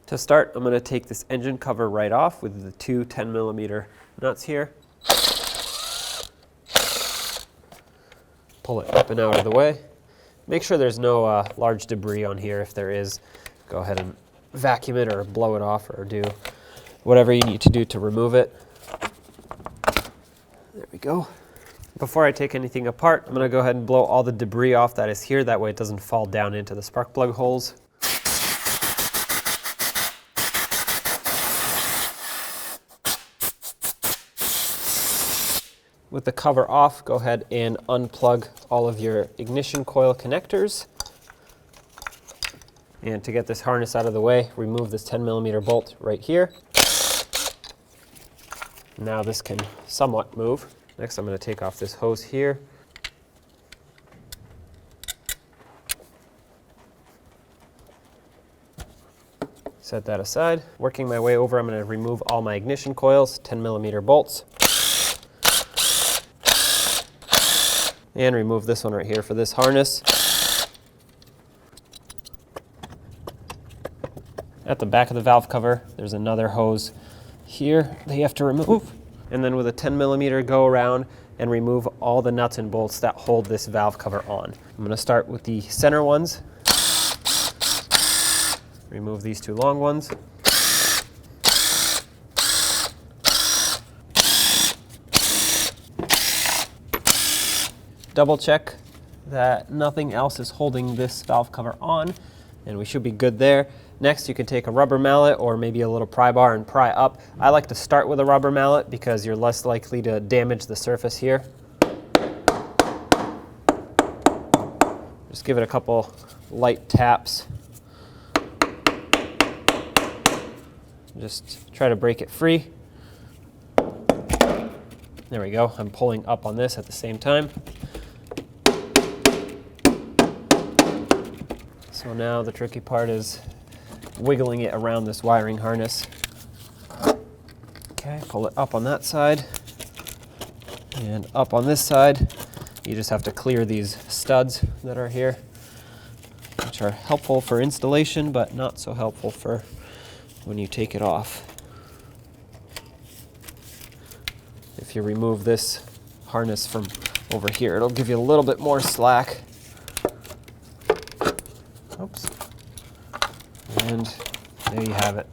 To start, I'm going to take this engine cover right off with the two 10mm nuts here. Pull it up and out of the way. Make sure there's no large debris on here. If there is, go ahead and vacuum it or blow it off or do whatever you need to do to remove it. There we go. Before I take anything apart, I'm going to go ahead and blow all the debris off that is here. That way it doesn't fall down into the spark plug holes. With the cover off, go ahead and unplug all of your ignition coil connectors. And to get this harness out of the way, remove this 10mm bolt right here. Now this can somewhat move. Next, I'm going to take off this hose here. Set that aside. Working my way over, I'm going to remove all my ignition coils, 10mm bolts. And remove this one right here for this harness. At the back of the valve cover, there's another hose here that you have to remove. And then with a 10mm, go around and remove all the nuts and bolts that hold this valve cover on. I'm going to start with the center ones. Remove these two long ones. Double check that nothing else is holding this valve cover on, and we should be good there. Next, you can take a rubber mallet or maybe a little pry bar and pry up. I like to start with a rubber mallet because you're less likely to damage the surface here. Just give it a couple light taps. Just try to break it free. There we go. I'm pulling up on this at the same time. So now the tricky part is wiggling it around this wiring harness. Okay, pull it up on that side and up on this side. You just have to clear these studs that are here, which are helpful for installation, but not so helpful for when you take it off. If you remove this harness from over here, it'll give you a little bit more slack. Oops. And there you have it.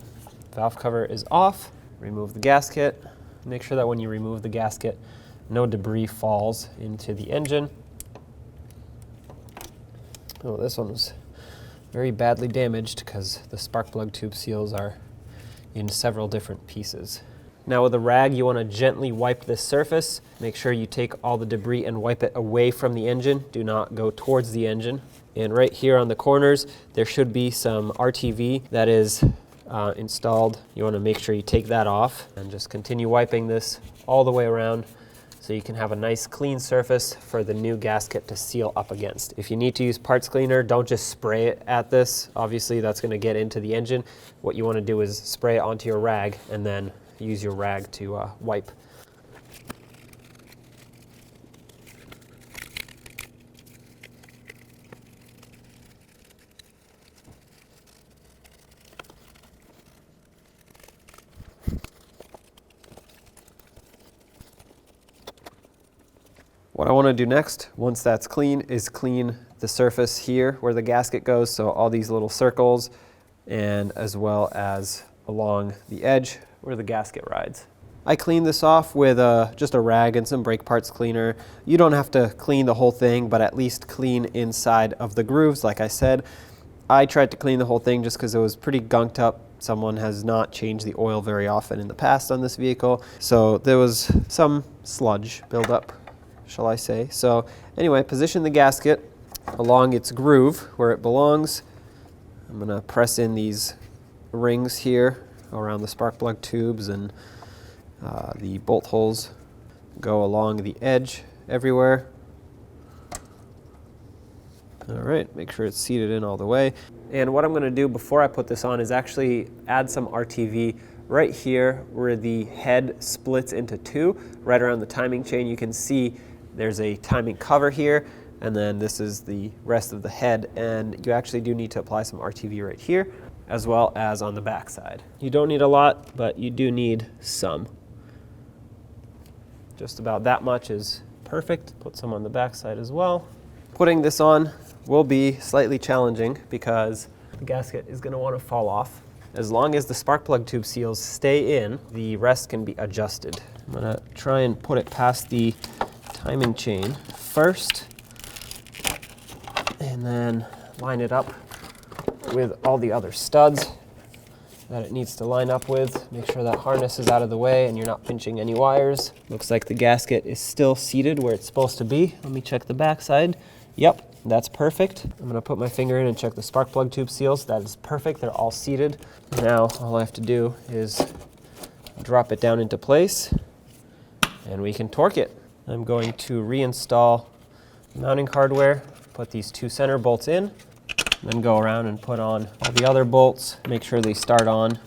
Valve cover is off. Remove the gasket. Make sure that when you remove the gasket, no debris falls into the engine. Oh, this one was very badly damaged because the spark plug tube seals are in several different pieces. Now with a rag, you want to gently wipe this surface. Make sure you take all the debris and wipe it away from the engine. Do not go towards the engine. And right here on the corners, there should be some RTV that is installed. You want to make sure you take that off and just continue wiping this all the way around so you can have a nice clean surface for the new gasket to seal up against. If you need to use parts cleaner, don't just spray it at this. Obviously, that's going to get into the engine. What you want to do is spray it onto your rag and then use your rag to wipe. What I want to do next, once that's clean, is clean the surface here where the gasket goes, so all these little circles, and as well as along the edge where the gasket rides. I cleaned this off with just a rag and some brake parts cleaner. You don't have to clean the whole thing, but at least clean inside of the grooves, like I said. I tried to clean the whole thing just because it was pretty gunked up. Someone has not changed the oil very often in the past on this vehicle, so there was some sludge buildup, shall I say. So anyway, position the gasket along its groove where it belongs. I'm going to press in these rings here around the spark plug tubes, and the bolt holes go along the edge everywhere. All right, make sure it's seated in all the way. And what I'm going to do before I put this on is actually add some RTV right here where the head splits into two. Right around the timing chain, you can see there's a timing cover here, and then this is the rest of the head, and you actually do need to apply some RTV right here. as well as on the back side. You don't need a lot, but you do need some. Just about that much is perfect. Put some on the back side as well. Putting this on will be slightly challenging because the gasket is going to want to fall off. As long as the spark plug tube seals stay in, the rest can be adjusted. I'm going to try and put it past the timing chain first, and then line it up with all the other studs that it needs to line up with. Make sure that harness is out of the way and you're not pinching any wires. Looks like the gasket is still seated where it's supposed to be. Let me check the back side. Yep, that's perfect. I'm gonna put my finger in and check the spark plug tube seals. That is perfect, they're all seated. Now all I have to do is drop it down into place and we can torque it. I'm going to reinstall mounting hardware, put these 2 center bolts in, then go around and put on all the other bolts, make sure they start on.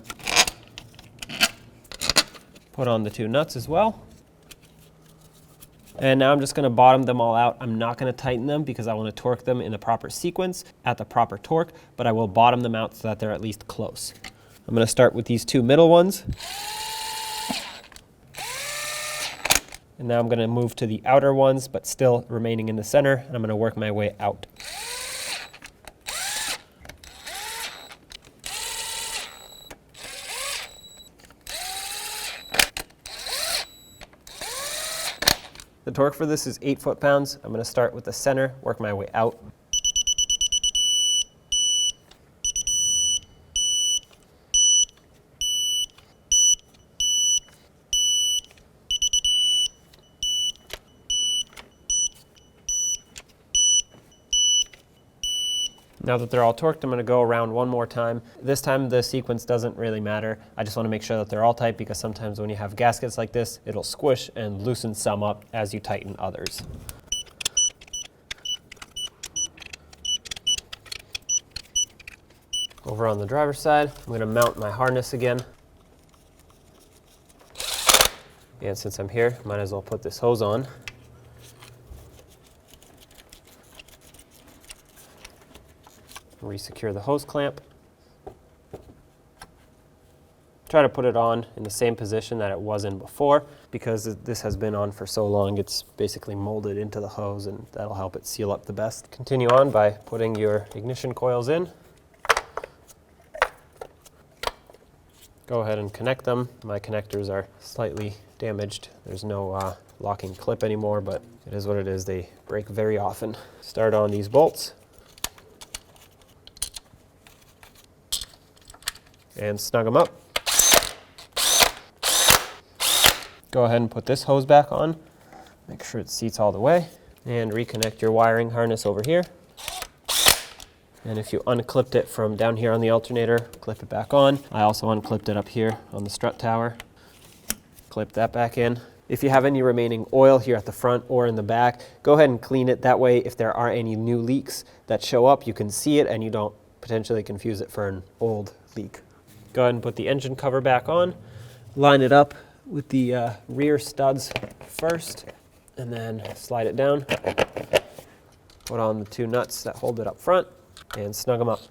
Put on the 2 nuts as well. And now I'm just going to bottom them all out. I'm not going to tighten them because I want to torque them in the proper sequence at the proper torque, but I will bottom them out so that they're at least close. I'm going to start with these 2 middle ones. And now I'm going to move to the outer ones, but still remaining in the center, and I'm going to work my way out. The torque for this is 8 foot-pounds. I'm going to start with the center, work my way out. Now that they're all torqued, I'm going to go around one more time. This time the sequence doesn't really matter. I just want to make sure that they're all tight because sometimes when you have gaskets like this, it'll squish and loosen some up as you tighten others. Over on the driver's side, I'm going to mount my harness again. And since I'm here, might as well put this hose on. Resecure the hose clamp. Try to put it on in the same position that it was in before because this has been on for so long it's basically molded into the hose and that'll help it seal up the best. Continue on by putting your ignition coils in. Go ahead and connect them. My connectors are slightly damaged. There's no locking clip anymore, but it is what it is. They break very often. Start on these bolts. And snug them up. Go ahead and put this hose back on. Make sure it seats all the way. And reconnect your wiring harness over here. And if you unclipped it from down here on the alternator, clip it back on. I also unclipped it up here on the strut tower. Clip that back in. If you have any remaining oil here at the front or in the back, go ahead and clean it. That way, if there are any new leaks that show up, you can see it and you don't potentially confuse it for an old leak. Go ahead and put the engine cover back on. Line it up with the rear studs first, and then slide it down. Put on the 2 nuts that hold it up front, and snug them up.